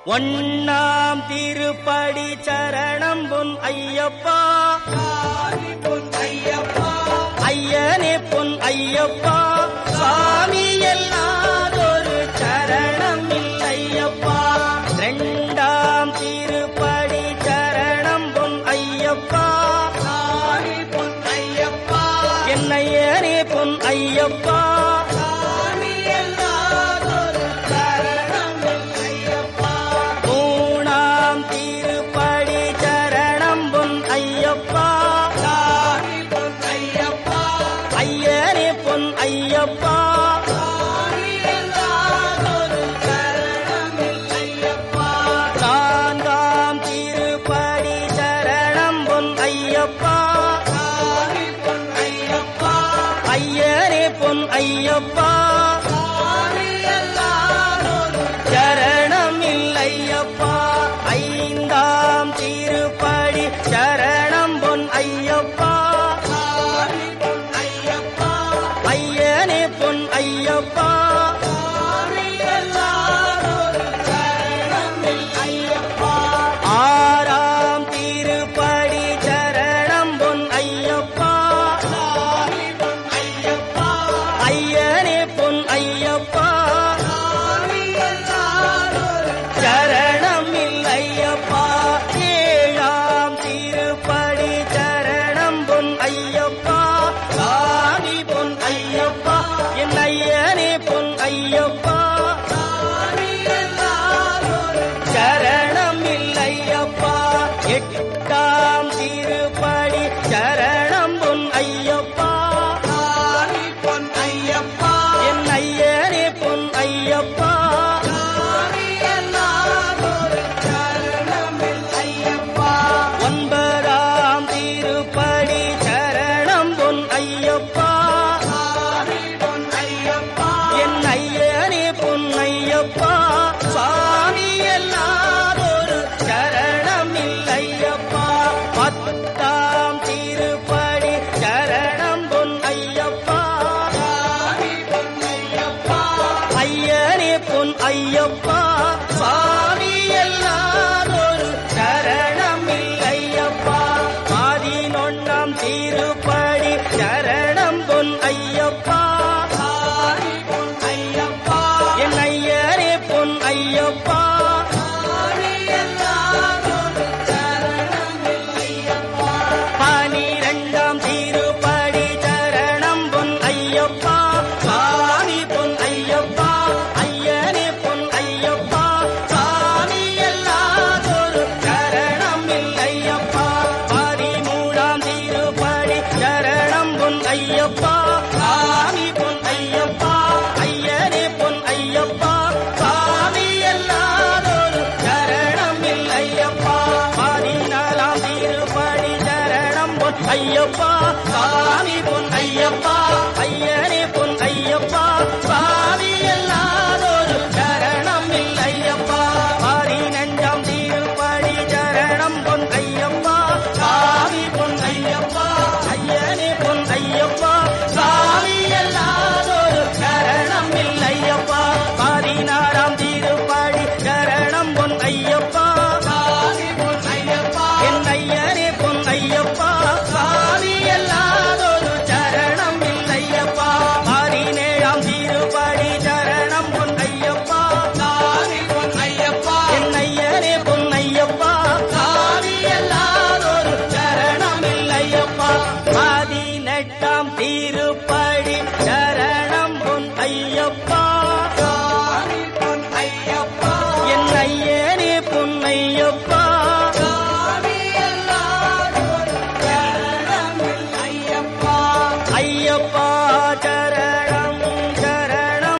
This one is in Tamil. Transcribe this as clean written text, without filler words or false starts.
ஒண்ணாம் திருப்படி சரணம் பொன் ஐயப்பா, பொன் ஐயப்பா, ஐயனே பொன் ஐயப்பா, சாமி எல்லாதொரு சரணம் இல்லையப்பா. இரண்டாம் திருப்படி சரணம் பொன் ஐயப்பா, பொன் ஐயப்பா, என்னையனே பொன் ஐயப்பா, ஐயப்பா நான்காம் திருப்படி சரணம் பொன் ஐயப்பா, ஐயனே பொன் ஐயப்பா, சரணம் இல்லையப்பா. ஐந்தாம் திருப்படி சரணம் பொன் ஐயப்பா, ஐயனே பொன் ஐயப்பா, ஆறாம் திருப்படி சரணம் பொன் ஐயப்பா, ஐயனே பொன் ஐயப்பா, சரணம் இல்லையப்பா. ஏழாம் திருப்படி சரணம் பொன் ஐயப்பா, சாமி பொன் ஐயப்பா, என் ஐயனே பொன் ஐயப்பா, சரணம் இல்லையப்பா. எட்டாம் திருப்படி சரணம் பொன் ஐயப்பா, பொன் ஐயப்பா, என் ஐயனே பொன் ஐயப்பா, ஒன்பதாம் திருப்படி சரணம் பொன் ஐயப்பா, என் ஐயனே பொன் ஐயப்பா, சாமி எல்லாதொரு சரணம் இல்லையப்பா. பத்தாம் திருப்படி சரணம் பொன் ஐயப்பா, ஐயனே பொன் ஐயப்பா, சாமி எல்லாதொரு சரணம் இல்லையப்பா. பதினொன்னாம் திருப்படி சரணம் பொன் ஐயப்பா, என் ஐயனே பொன் ஐயப்பா, பனிரெண்டாம் திருப்படி சரணம் பொன் ஐயப்பா,